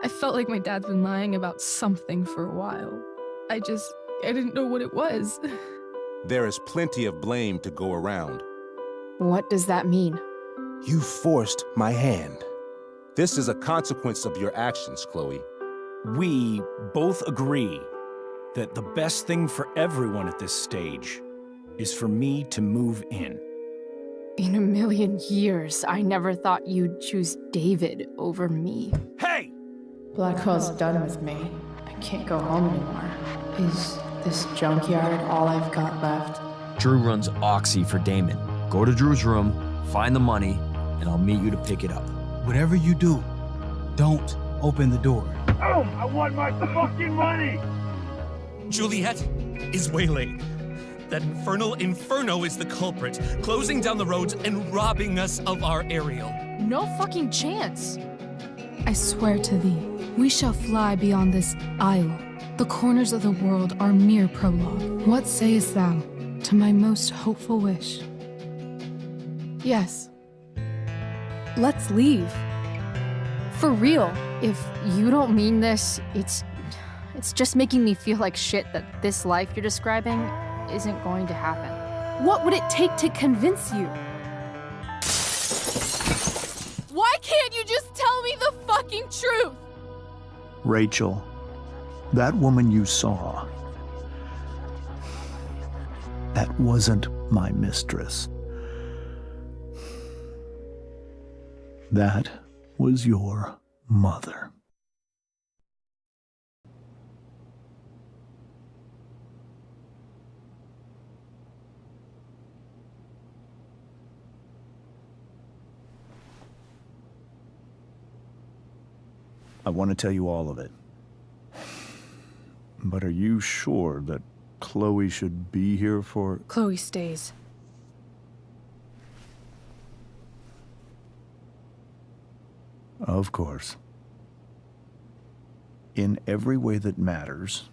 I felt like my dad's been lying about something for a while. I didn't know what it was. There is plenty of blame to go around. What does that mean? You forced my hand. This is a consequence of your actions, Chloe. We both agree that the best thing for everyone at this stage is for me to move in. In a million years, I never thought you'd choose David over me. Hey! Blackwell's done with me. I can't go home anymore. Is this junkyard all I've got left? Drew runs Oxy for Damon. Go to Drew's room, find the money, and I'll meet you to pick it up. Whatever you do, don't open the door. Oh, I want my fucking money! Juliet is waylaid. That infernal Inferno is the culprit, closing down the roads and robbing us of our Ariel. No fucking chance. I swear to thee, we shall fly beyond this isle. The corners of the world are mere prologue. What sayest thou to my most hopeful wish? Yes. Let's leave. For real. If you don't mean this, it's just making me feel like shit that this life you're describing isn't going to happen. What would it take to convince you? Why can't you just tell me the fucking truth? Rachel, that woman you saw, that wasn't my mistress. That was your mother. I want to tell you all of it. But are you sure that Chloe should be here for... Chloe stays. Of course. In every way that matters,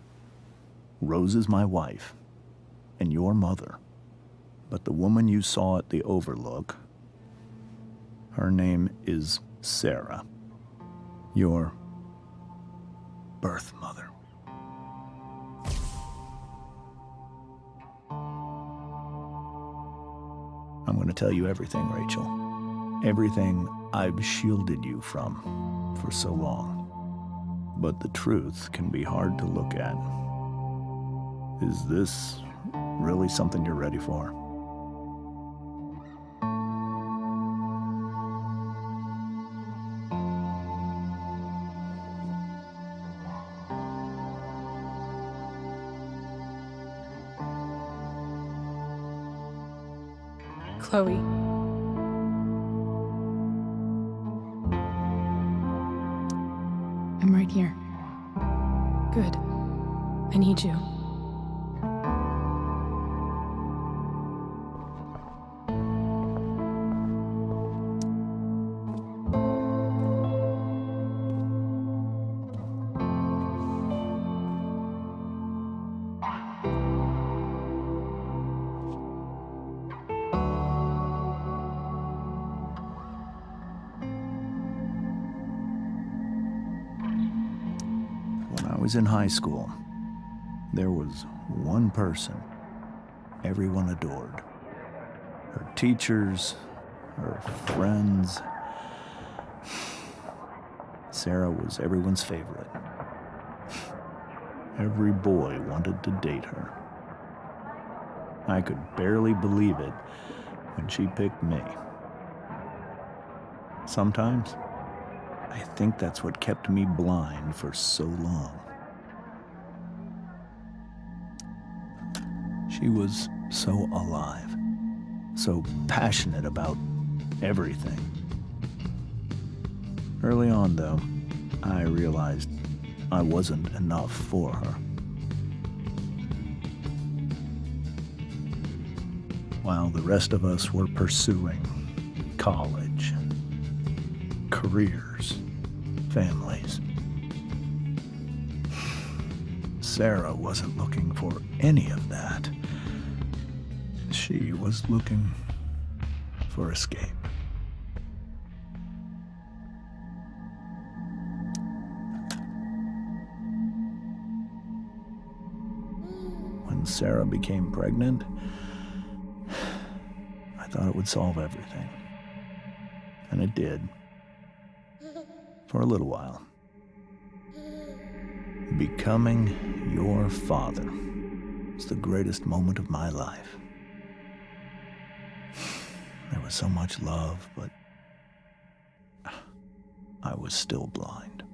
Rose is my wife and your mother. But the woman you saw at the Overlook, her name is Sarah, your birth mother. I'm going to tell you everything, Rachel. Everything I've shielded you from for so long. But the truth can be hard to look at. Is this really something you're ready for? Chloe. I'm right here. Good. I need you. When I was in high school, there was one person everyone adored. Her teachers, her friends. Sarah was everyone's favorite. Every boy wanted to date her. I could barely believe it when she picked me. Sometimes, I think that's what kept me blind for so long. She was so alive, so passionate about everything. Early on, though, I realized I wasn't enough for her. While the rest of us were pursuing college, careers, families, Sarah wasn't looking for any of that. She was looking for escape. when Sarah became pregnant, I thought it would solve everything. And it did. For a little while. Becoming your father was the greatest moment of my life. There was so much love, but I was still blind.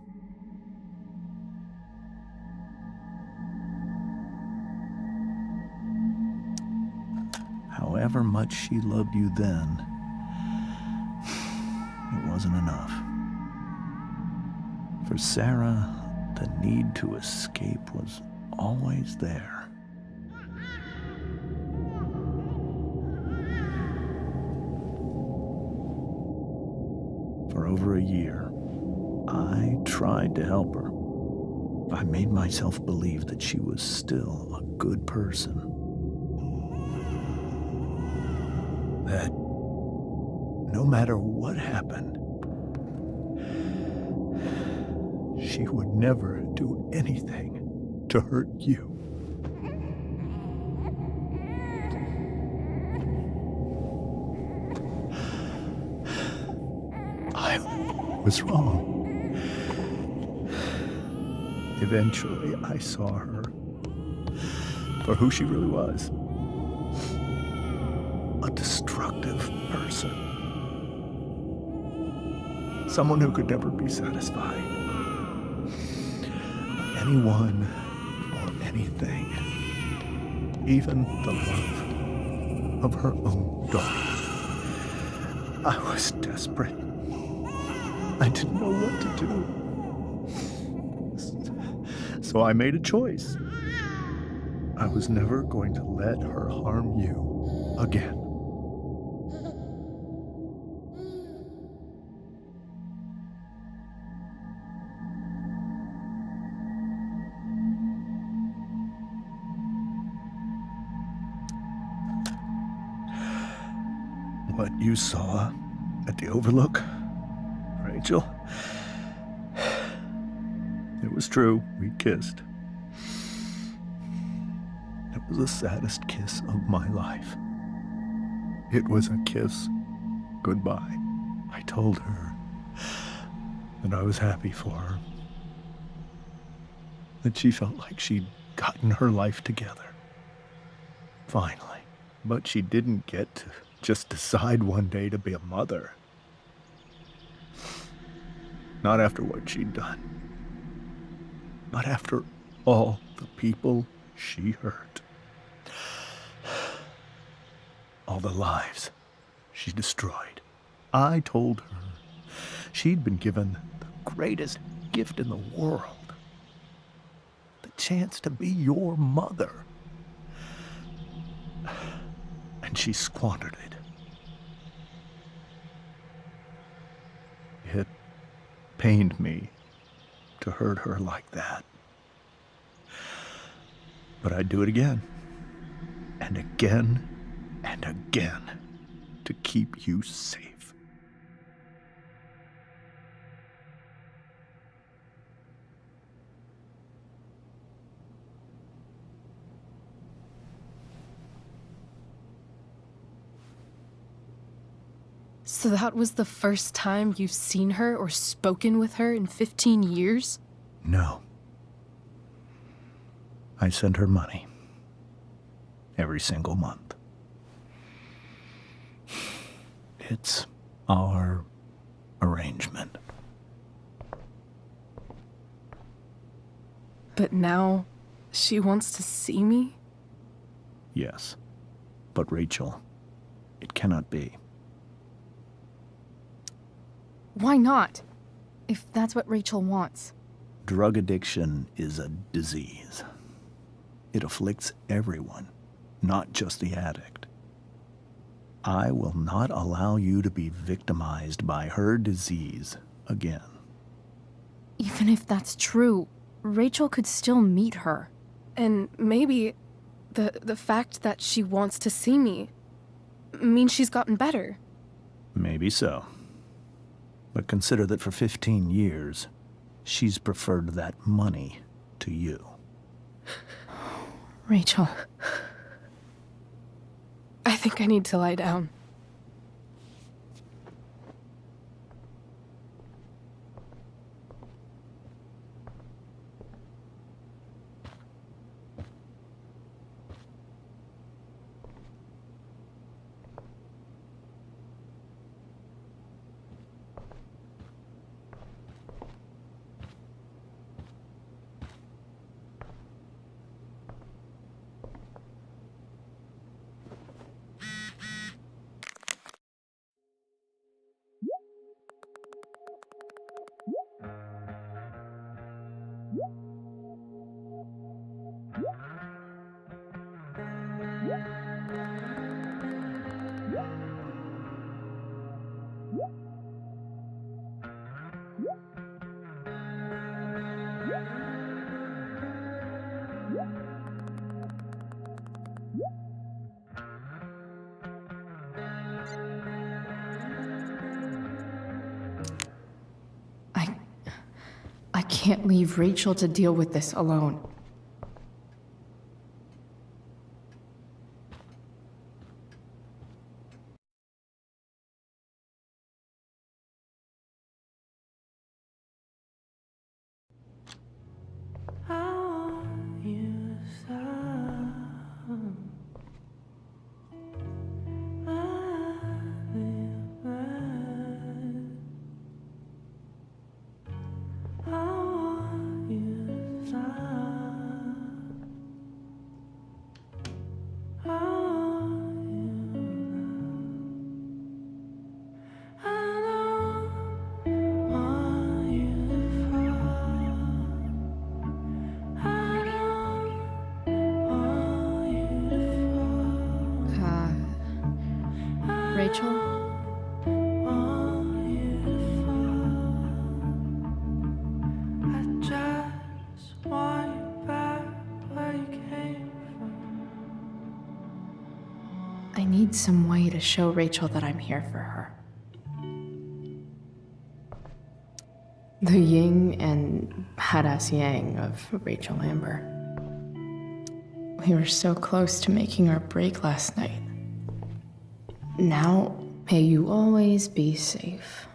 However much she loved you then, it wasn't enough. For Sarah, the need to escape was always there. For over a year, I tried to help her. I made myself believe that she was still a good person. That no matter what happened, she would never do anything to hurt you. I was wrong. Eventually, I saw her for who she really was. A destructive person. Someone who could never be satisfied. Anyone or anything. Even the love of her own daughter. I was desperate. I didn't know what to do. So I made a choice. I was never going to let her harm you again. What you saw at the Overlook, Rachel, it was true. We kissed. It was the saddest kiss of my life. It was a kiss goodbye. I told her that I was happy for her. That she felt like she'd gotten her life together. Finally. But she didn't get to just decide one day to be a mother. Not after what she'd done. Not after all the people she hurt. All the lives she destroyed. I told her she'd been given the greatest gift in the world. The chance to be your mother. And she squandered it. It pained me to hurt her like that. But I'd do it again. And again and again to keep you safe. So that was the first time you've seen her or spoken with her in 15 years? No. I sent her money. Every single month. It's our arrangement. But now, she wants to see me? Yes. But Rachel, it cannot be. Why not? If that's what Rachel wants. Drug addiction is a disease. It afflicts everyone, not just the addict. I will not allow you to be victimized by her disease again. Even if that's true, Rachel could still meet her. And maybe the fact that she wants to see me means she's gotten better. Maybe so. But consider that for 15 years, she's preferred that money to you. Rachel. I think I need to lie down. I can't leave Rachel to deal with this alone. Rachel? I need some way to show Rachel that I'm here for her. The yin and badass yang of Rachel Amber. We were so close to making our break last night. Now, may you always be safe.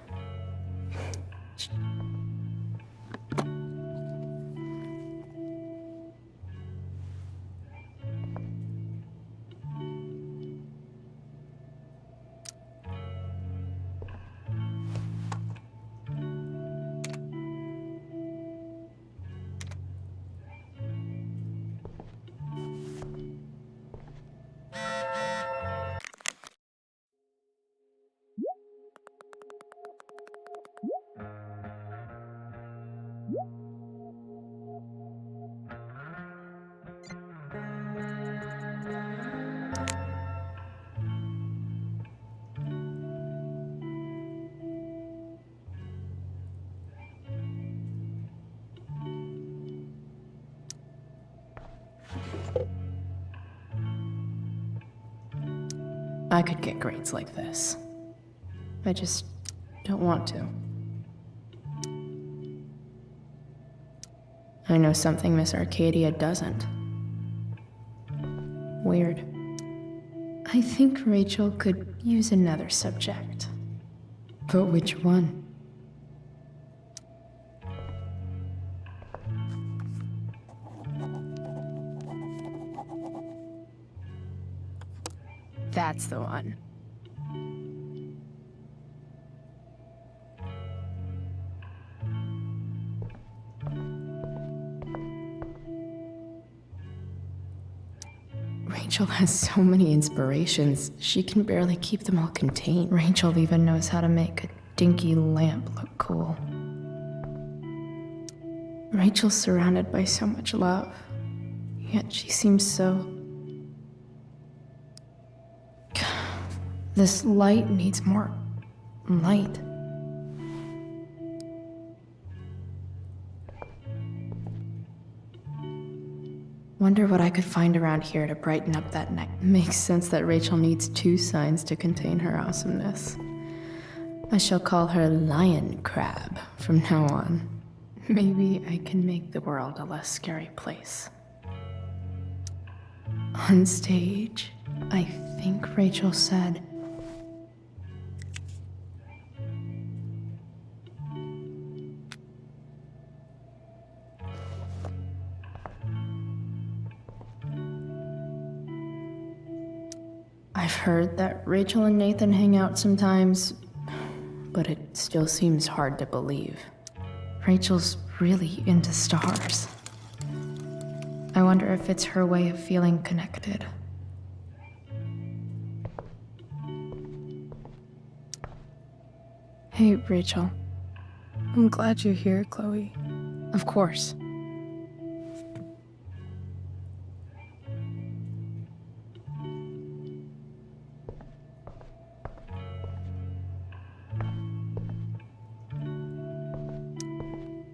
I could get grades like this. I just don't want to. I know something Miss Arcadia doesn't. Weird. I think Rachel could use another subject. But which one? That's the one. Rachel has so many inspirations, she can barely keep them all contained. Rachel even knows how to make a dinky lamp look cool. Rachel's surrounded by so much love, yet she seems so... This light needs more light. Wonder what I could find around here to brighten up that night. Makes sense that Rachel needs 2 signs to contain her awesomeness. I shall call her Lion Crab from now on. Maybe I can make the world a less scary place. On stage, I think Rachel said, I've heard that Rachel and Nathan hang out sometimes, but it still seems hard to believe. Rachel's really into stars. I wonder if it's her way of feeling connected. Hey, Rachel. I'm glad you're here, Chloe. Of course.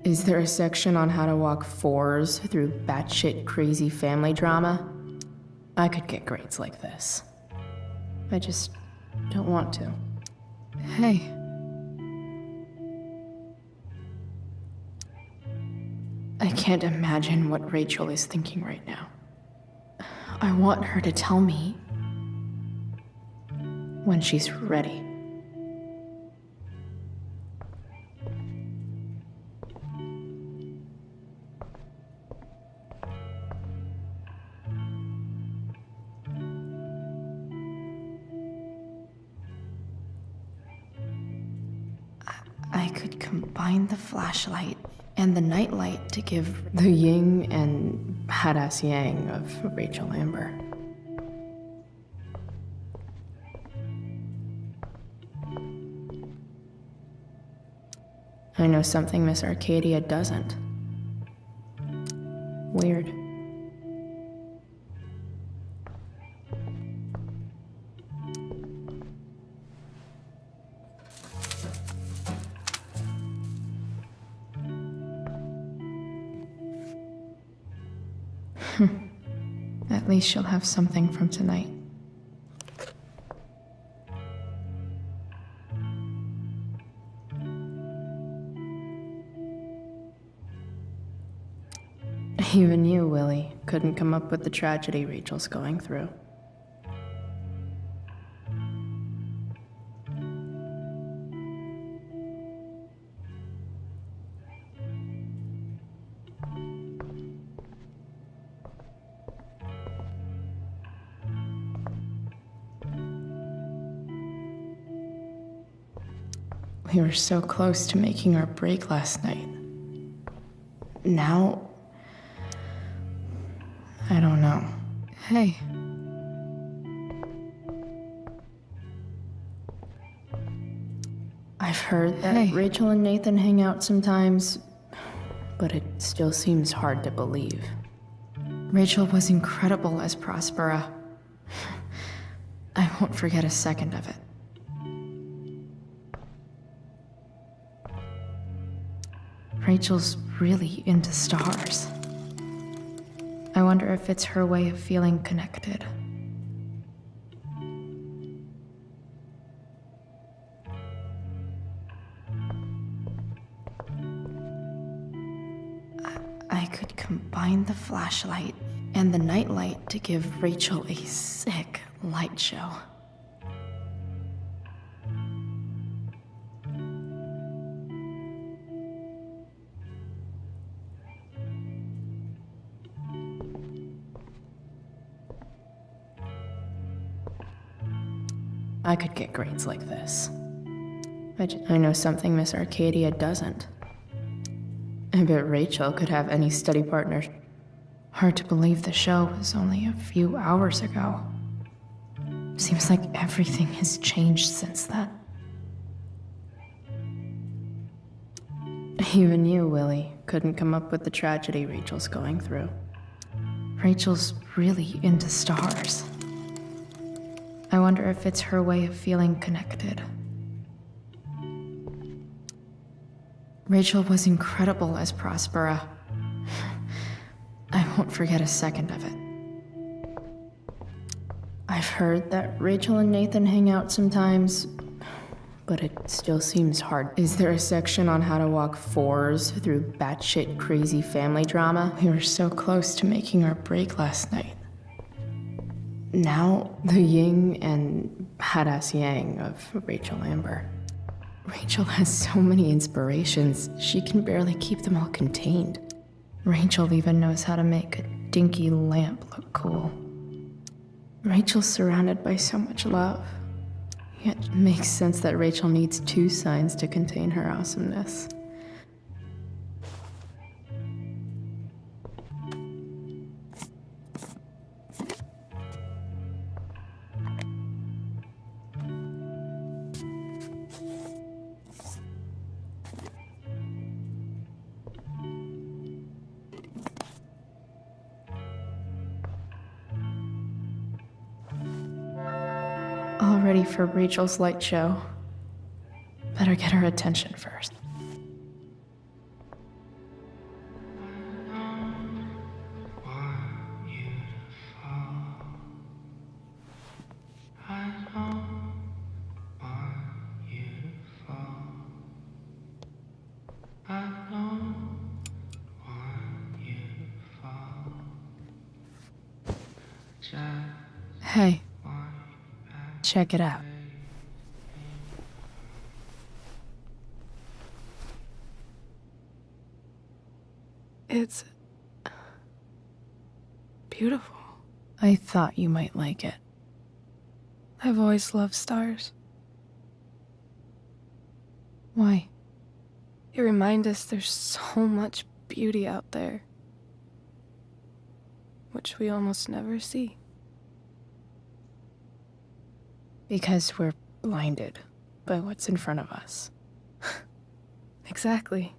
Is there a section on how to walk fours through batshit crazy family drama? I could get grades like this. I just don't want to. Hey. I can't imagine what Rachel is thinking right now. I want her to tell me when she's ready. I could combine the flashlight and the nightlight to give the yin and badass yang of Rachel Amber. I know something Miss Arcadia doesn't. Weird. At least she'll have something from tonight. Even you, Willie, couldn't come up with the tragedy Rachel's going through. We were so close to making our break last night. Now, I don't know. Hey. I've heard that Hey. Rachel and Nathan hang out sometimes, but it still seems hard to believe. Rachel was incredible as Prospera. I won't forget a second of it. Rachel's really into stars. I wonder if it's her way of feeling connected. I could combine the flashlight and the nightlight to give Rachel a sick light show. I could get grades like this. I know something Miss Arcadia doesn't. I bet Rachel could have any study partner. Hard to believe the show was only a few hours ago. Seems like everything has changed since then. Even you, Willie, couldn't come up with the tragedy Rachel's going through. Rachel's really into stars. I wonder if it's her way of feeling connected. Rachel was incredible as Prospera. I won't forget a second of it. I've heard that Rachel and Nathan hang out sometimes, but it still seems hard. Is there a section on how to walk fours through batshit crazy family drama? We were so close to making our break last night. now the yin and badass yang of Rachel Amber. Rachel has so many inspirations, she can barely keep them all contained. Rachel even knows how to make a dinky lamp look cool. Rachel's surrounded by so much love. Yet it makes sense that Rachel needs 2 signs to contain her awesomeness. All ready for Rachel's light show. Better get her attention first. Hey, check it out. It's beautiful. I thought you might like it. I've always loved stars. Why? They remind us there's so much beauty out there, which we almost never see. Because we're blinded by what's in front of us. Exactly.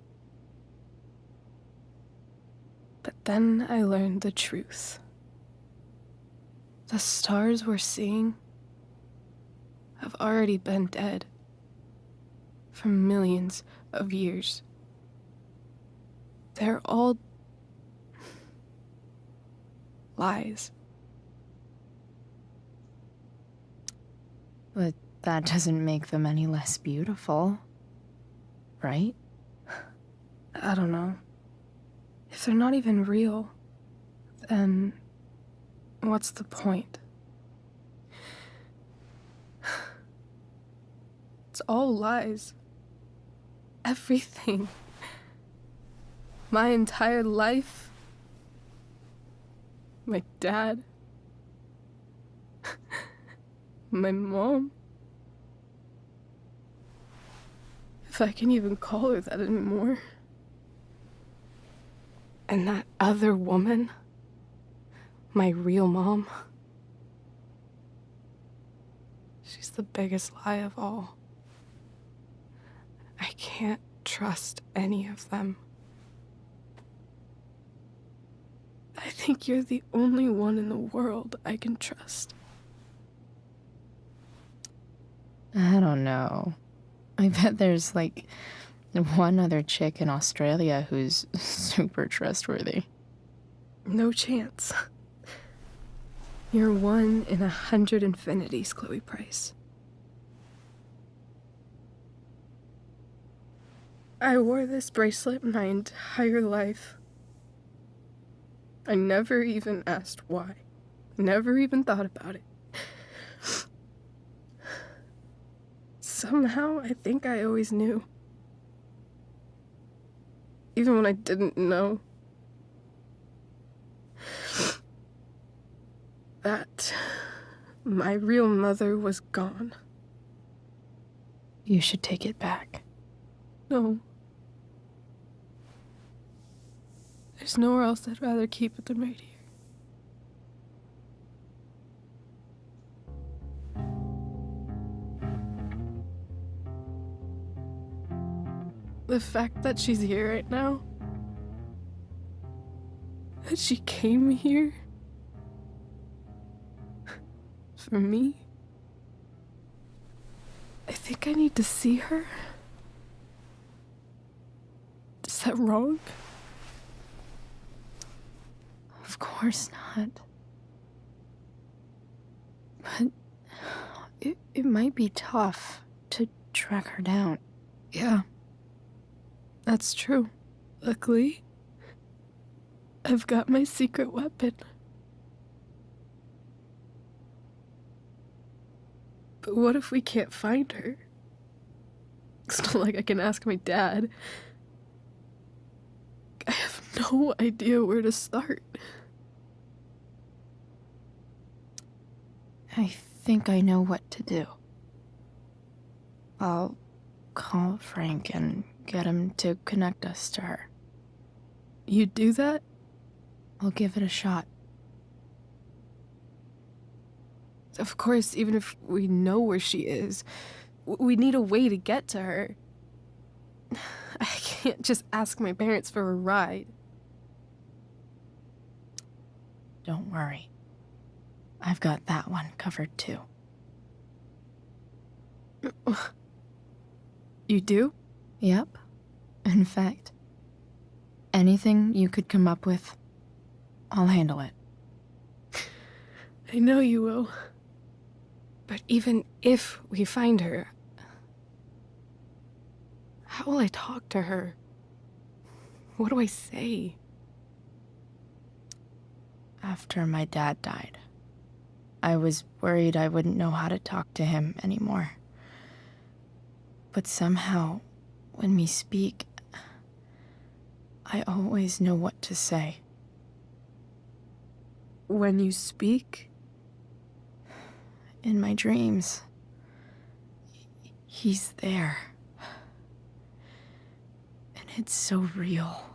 But then I learned the truth. The stars we're seeing have already been dead for millions of years. They're all lies. But that doesn't make them any less beautiful, right? I don't know. If they're not even real, then what's the point? It's all lies. Everything. My entire life. My dad. My mom. If I can even call her that anymore. And that other woman, my real mom, she's the biggest lie of all. I can't trust any of them. I think you're the only one in the world I can trust. I don't know. I bet there's like one other chick in Australia who's super trustworthy. No chance. You're 1 in 100 infinities, Chloe Price. I wore this bracelet my entire life. I never even asked why. Never even thought about it. Somehow, I think I always knew. Even when I didn't know. That my real mother was gone. You should take it back. No. There's nowhere else I'd rather keep it than right here. The fact that she's here right now, that she came here for me, I think I need to see her. Is that wrong? Of course not. But it might be tough to track her down. Yeah. That's true. Luckily, I've got my secret weapon. What if we can't find her? It's not like I can ask my dad. I have no idea where to start. I think I know what to do. I'll call Frank and get him to connect us to her. You'd do that? I'll give it a shot. Of course, even if we know where she is, we need a way to get to her. I can't just ask my parents for a ride. Don't worry. I've got that one covered too. You do? Yep. In fact, anything you could come up with, I'll handle it. I know you will. But even if we find her, how will I talk to her? What do I say? After my dad died, I was worried I wouldn't know how to talk to him anymore. But somehow, when we speak, I always know what to say. When you speak? In my dreams, he's there. And it's so real.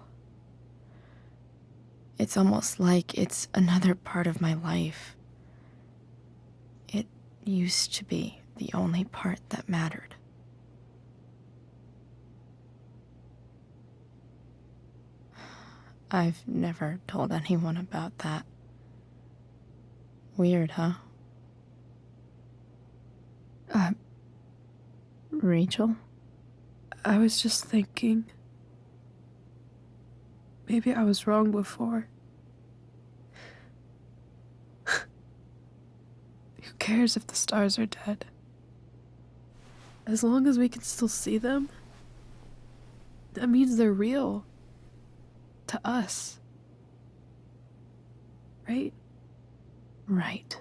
It's almost like it's another part of my life. It used to be the only part that mattered. I've never told anyone about that. Weird, huh? Rachel? I was just thinking. Maybe I was wrong before. Who cares if the stars are dead? As long as we can still see them, that means they're real. To us. Right? Right.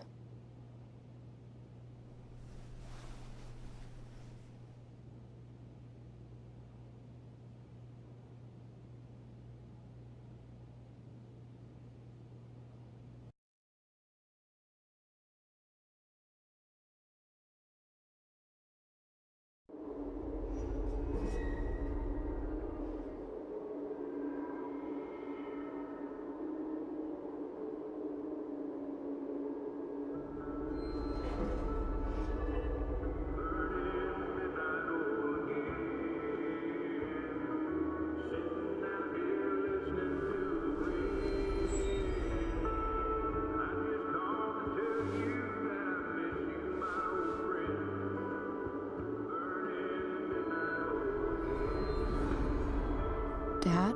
Dad,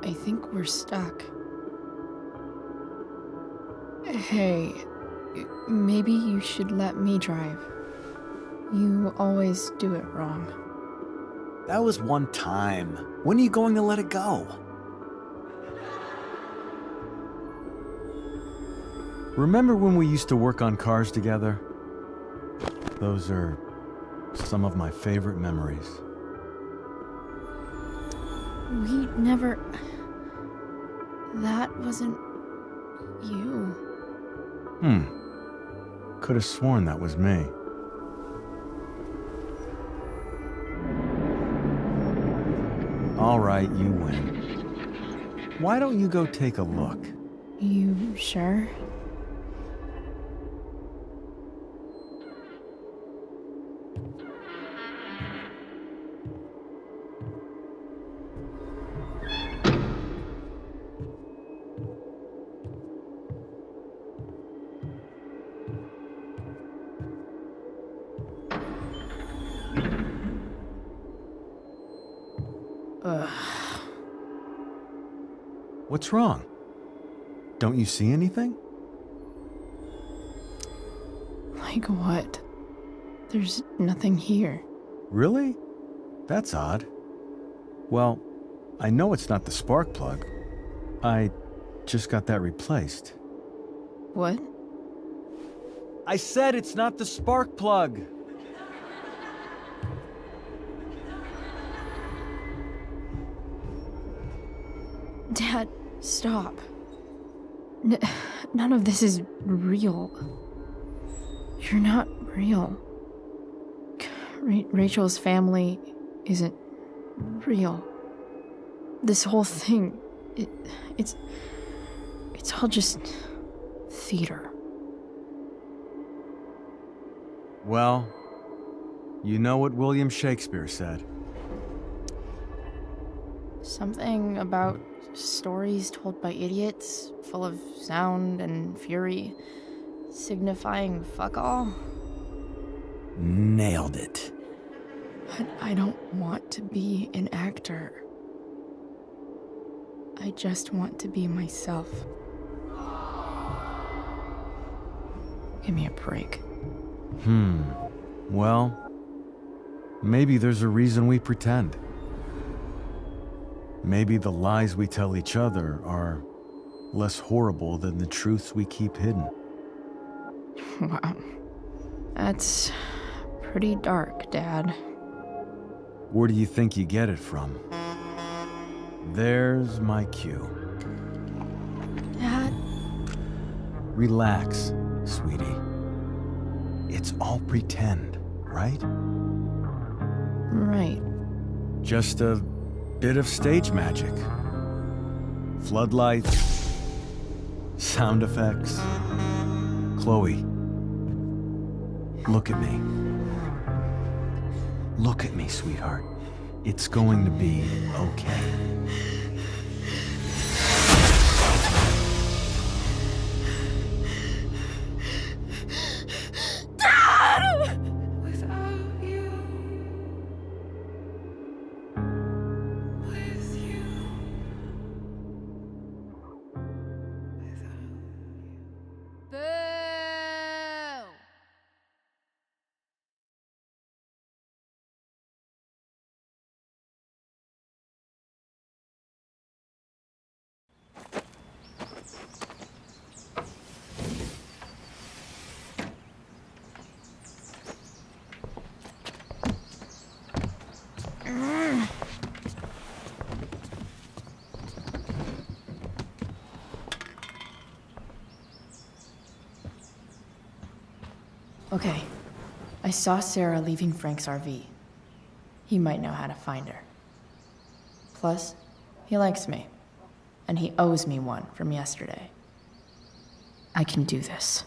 I think we're stuck. Hey, maybe you should let me drive. You always do it wrong. That was one time. When are you going to let it go? Remember when we used to work on cars together? Those are some of my favorite memories. We never... That wasn't... you. Could have sworn that was me. All right, you win. Why don't you go take a look? You sure? What's wrong? Don't you see anything? Like what? There's nothing here. Really? That's odd. Well, I know it's not the spark plug. I just got that replaced. What? I said it's not the spark plug! Dad, stop. None of this is real. You're not real. Rachel's family isn't real. This whole thing, it's all just theater. Well, you know what William Shakespeare said. Something about stories told by idiots, full of sound and fury, signifying fuck all. Nailed it. But I don't want to be an actor. I just want to be myself. Give me a break. Well, maybe there's a reason we pretend. Maybe the lies we tell each other are less horrible than the truths we keep hidden. Wow. That's pretty dark, Dad. Where do you think you get it from? There's my cue. Dad? Relax, sweetie. It's all pretend, right? Right. Just a bit of stage magic. Floodlights, sound effects. Chloe, look at me. Look at me, sweetheart. It's going to be okay. Okay. I saw Sarah leaving Frank's RV. He might know how to find her. Plus, he likes me. And he owes me one from yesterday. I can do this.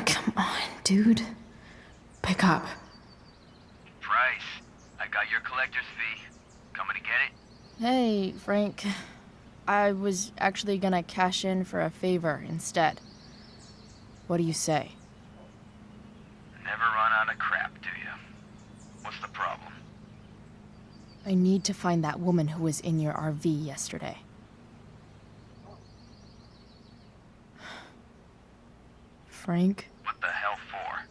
Come on, dude. Pick up. Price, I got your collector's fee. Coming to get it? Hey, Frank. I was actually gonna cash in for a favor instead. What do you say? Never run out of crap, do you? What's the problem? I need to find that woman who was in your RV yesterday. Frank? What the hell for?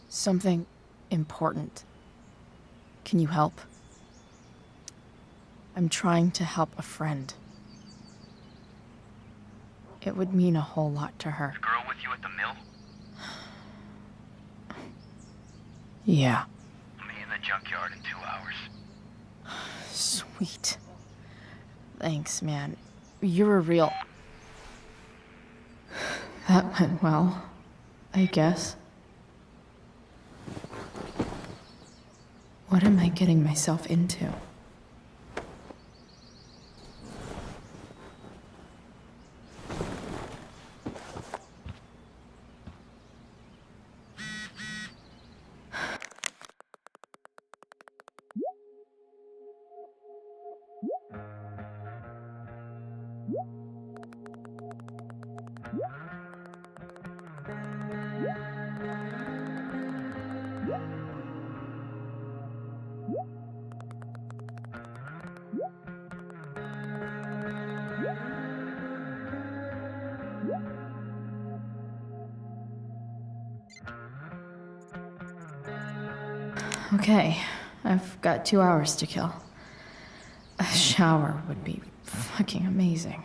Something important. Can you help? I'm trying to help a friend. It would mean a whole lot to her. The girl with you at the mill? Yeah. I'll meet in the junkyard in 2 hours. Sweet. Thanks, man. You're a real... That went well, I guess. What am I getting myself into? Okay, I've got 2 hours to kill. A shower would be fucking amazing.